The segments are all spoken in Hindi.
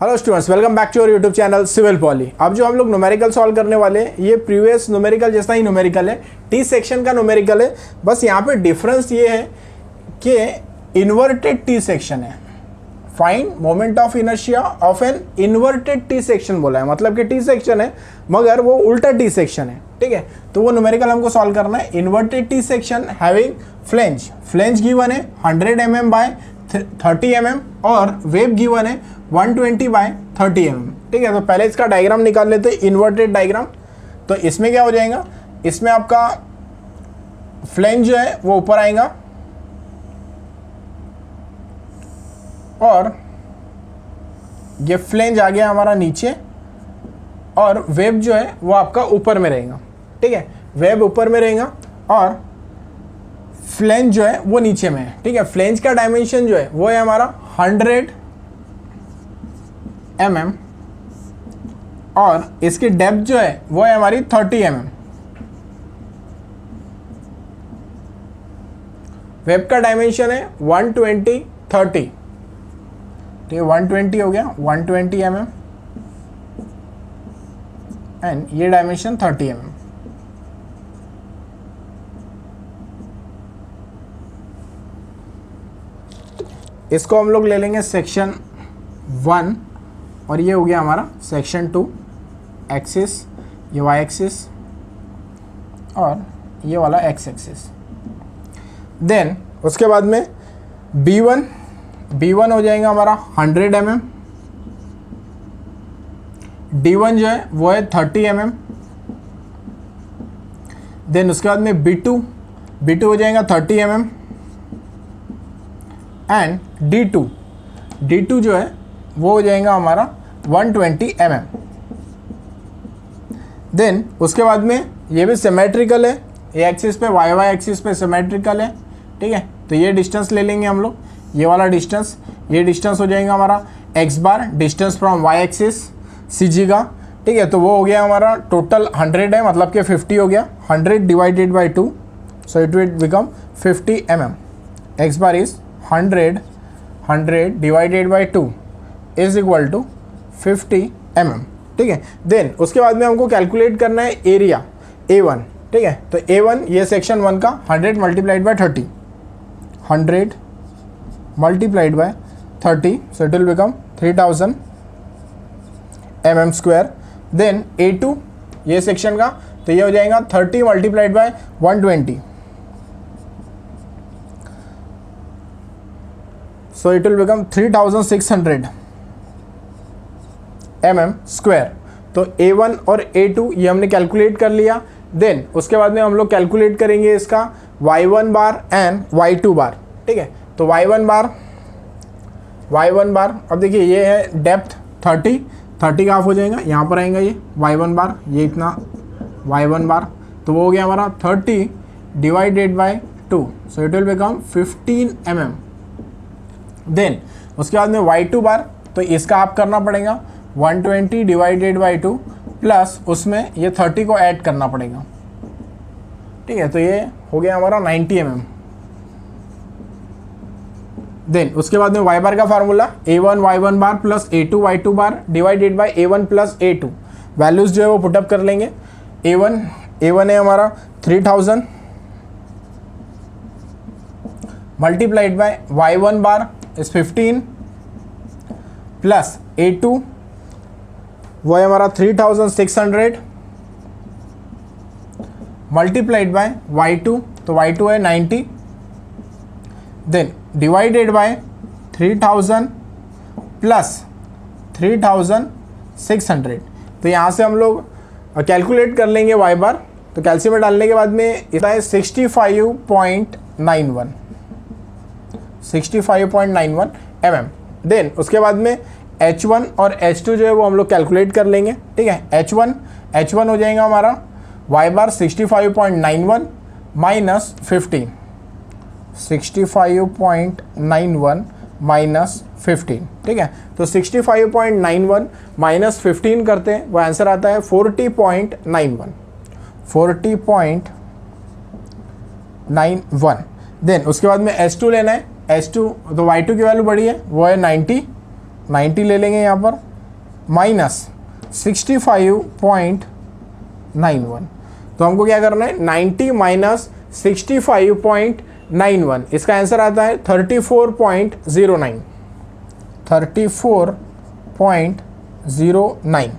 Hello students, welcome back to your YouTube channel civil poly. अब जो हम लोग न्यूमेरिकल सॉल्व करने वाले हैं ये प्रीवियस न्यूमेरिकल जैसा ही न्यूमेरिकल है, टी सेक्शन का न्यूमेरिकल है। बस यहाँ पे डिफरेंस ये है कि इन्वर्टेड टी सेक्शन है। Find moment of inertia of an inverted T section बोला है, मतलब कि टी सेक्शन है मगर वो उल्टा टी सेक्शन है। ठीक है, तो वो न्यूमेरिकल हमको सॉल्व करना है। Inverted T section having flange given है 100 mm बाय 30 mm और वेव गिवन है 120 बाय 30 mm। ठीक है, तो पहले इसका डायग्राम निकाल लेते हैं, इन्वर्टेड डायग्राम। तो इसमें क्या हो जाएगा, इसमें आपका फ्लेंज जो है वो ऊपर आएगा और ये फ्लेंज आ गया हमारा नीचे और वेव जो है वो आपका ऊपर में रहेगा। ठीक है, वेव ऊपर में रहेगा और फ्लेंज जो है वो नीचे में है। ठीक है, फ्लेंज का डायमेंशन जो है वो है हमारा 100 mm और इसकी डेप्थ जो है वो है हमारी 30 mm। वेब का डायमेंशन है 120 30। ठीक है, 120 हो गया, 120 mm एंड ये डायमेंशन 30 mm। इसको हम लोग ले लेंगे सेक्शन 1 और ये हो गया हमारा सेक्शन 2। एक्सिस, ये वाई एक्सिस और ये वाला एक्स एक्सिस। देन उसके बाद में B1 हो जाएगा हमारा 100 mm। D1 जो है वो है 30 mm। देन उसके बाद में B2 हो जाएगा 30 mm एंड D2 जो है वो हो जाएगा हमारा 120 mm। देन उसके बाद में ये भी सिमेट्रिकल है, ये एक्सिस पे वाई एक्सिस पे सिमेट्रिकल है। ठीक है, तो ये डिस्टेंस ले लेंगे हम लोग, ये वाला डिस्टेंस, ये डिस्टेंस हो जाएगा हमारा x bar, distance from Y axis CG का। ठीक है, तो वो हो गया हमारा टोटल 100 है, मतलब कि 50 हो गया, 100 divided by 2, so it will become 50 mm। x bar is 100 divided by 2 is equal to 50 mm। ठीक है, देन उसके बाद में हमको कैलकुलेट करना है एरिया A1। ठीक है, तो A1 ये सेक्शन 1 का 100 multiplied by 30, 100 multiplied by 30, so it will become 3000 mm square. Then A2 ये सेक्शन का, तो ये हो जाएगा 30 multiplied by 120, so it will become 3600 mm square. तो A1 और A2 ये हमने कैलकुलेट कर लिया। देन उसके बाद में हम लोग कैलकुलेट करेंगे इसका y1 बार एंड y2 बार। ठीक है, तो y1 बार अब देखिए ये है डेप्थ 30 का हाफ हो जाएगा, यहाँ पर आएगा ये y1 बार, ये इतना y1 बार, तो वो हो गया हमारा 30 divided by 2, so it will become 15 mm। Then उसके बाद में y2 बार, तो इसका आप करना पड़ेगा 120 डिवाइडेड बाई 2 प्लस उसमें ये 30 को ऐड करना पड़ेगा। ठीक है, तो ये हो गया हमारा 90 mm। देन उसके बाद में y बार का formula A1 y1 bar plus A2 y2 bar divided by A1 plus A2। Values जो है वो पुटअप कर लेंगे। A1 है हमारा 3000 multiplied by y1 bar is 15 plus A2 वो है हमारा 3600 मल्टीप्लाइड बाय y2, तो y2 है 90। Then divided by 3000 plus 3600। तो यहाँ से हम लोग कैलकुलेट कर लेंगे y बार। तो कैल्शियम में डालने के बाद में इतना है 65.91 mm। देन उसके बाद में H1 और H2 जो है वो हम लोग कैलकुलेट कर लेंगे। ठीक है, H1 हो जाएगा हमारा y बार 65.91 माइनस 15, 65.91 माइनस 15। ठीक है, तो 65.91 माइनस 15 करते हैं, वो आंसर आता है 40.91। देन उसके बाद में H2 लेना है। H2 तो Y2 की वैल्यू बड़ी है, वो है 90 90 ले लेंगे यहाँ पर, माइनस 65.91। तो हमको क्या करना है, 90 माइनस 65.91, इसका आंसर आता है 34.09, 34.09।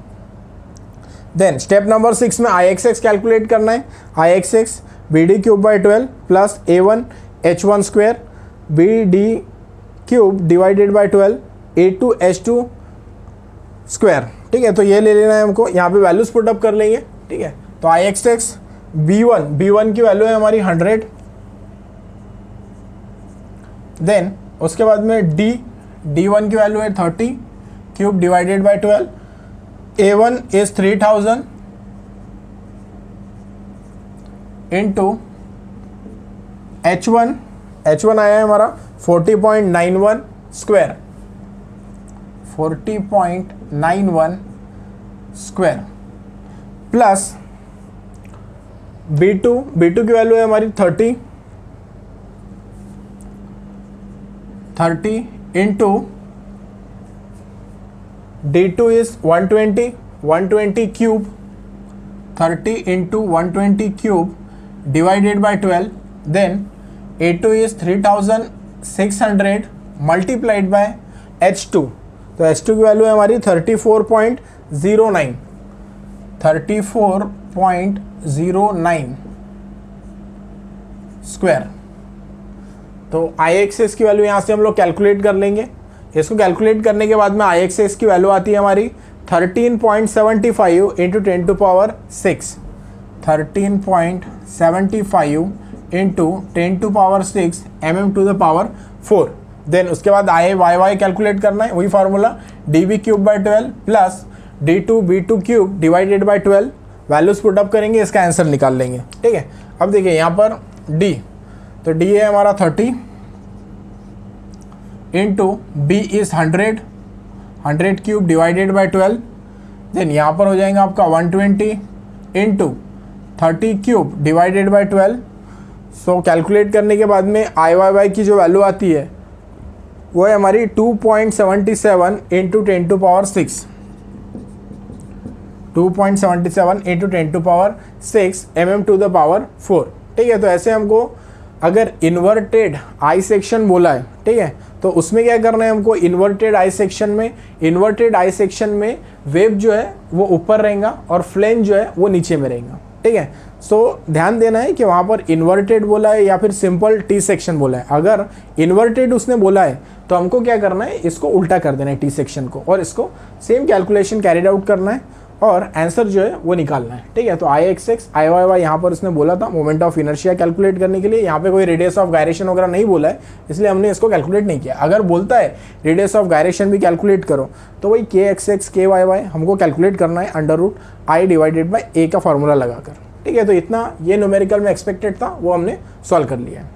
देन स्टेप नंबर 6 में IXX कैलकुलेट करना है। IXX BD cube by 12 plus A1 H1 square BD cube divided by 12 A2 H2 square. ठीक है, तो ये ले लेना है हमको, यहाँ पे वैल्यूज पुट अप कर लेंगे। ठीक है, तो IXX B1 की वैल्यू है हमारी 100। देन उसके बाद में D1 की वैल्यू है 30 cube divided by 12। A1 is 3000 into H1 आया है हमारा 40.91 स्क्वायर, 40.91 स्क्वायर प्लस B2 की वैल्यू है हमारी 30 into D2 is 120 cube, 30 into 120 cube divided by 12। Then A2 is 3600 multiplied by H2, तो H2 की वैल्यू है हमारी 34.09 स्क्वायर। तो IXX की वैल्यू यहाँ से हम लोग कैलकुलेट कर लेंगे। इसको कैलकुलेट करने के बाद में IXX की वैल्यू आती है हमारी 13.75 into 10 to power 6, 13.75 into 10 to power 6 mm to the power 4। Then उसके बाद IYY कैलकुलेट करना है, वही formula DB cube by 12 plus D2 B2 cube divided by 12, values put up करेंगे, इसका आंसर निकाल लेंगे। ठीक है, अब देखिए यहाँ पर D, तो D है हमारा 30 into B is 100 cube divided by 12। Then यहाँ पर हो जाएगा आपका 120 into 30 cube divided by 12। So calculate करने के बाद में IYY की जो वैल्यू आती है वो है हमारी 2.77 into 10 to power 6, 2.77 into 10 to power 6 mm to the power 4। ठीक है, तो ऐसे हमको अगर इन्वर्टेड आई सेक्शन बोला है, ठीक है, तो उसमें क्या करना है हमको, इन्वर्टेड आई सेक्शन में वेव जो है वो ऊपर रहेगा और फ्लेन जो है वो नीचे में रहेगा। ठीक है, सो ध्यान देना है कि वहाँ पर इन्वर्टेड बोला है या फिर सिंपल टी सेक्शन बोला है। अगर इन्वर्टेड उसने बोला है तो हमको क्या करना है, इसको उल्टा कर देना है टी सेक्शन को, और इसको सेम कैलकुलेशन कैरिड आउट करना है और आंसर जो है वो निकालना है। ठीक है, तो IXX IYY यहाँ पर उसने बोला था मोमेंट ऑफ इनर्शिया कैलकुलेट करने के लिए, यहाँ पे कोई रेडियस ऑफ गायरेशन वगैरह नहीं बोला है, इसलिए हमने इसको कैलकुलेट नहीं किया। अगर बोलता है रेडियस ऑफ गायरेशन भी कैलकुलेट करो तो वही KXX KYY हमको कैलकुलेट करना है √I डिवाइडेड बाई A का फॉर्मूला लगाकर। ठीक है, तो इतना ये न्यूमेरिकल में एक्सपेक्टेड था, वो हमने सॉल्व कर लिया है।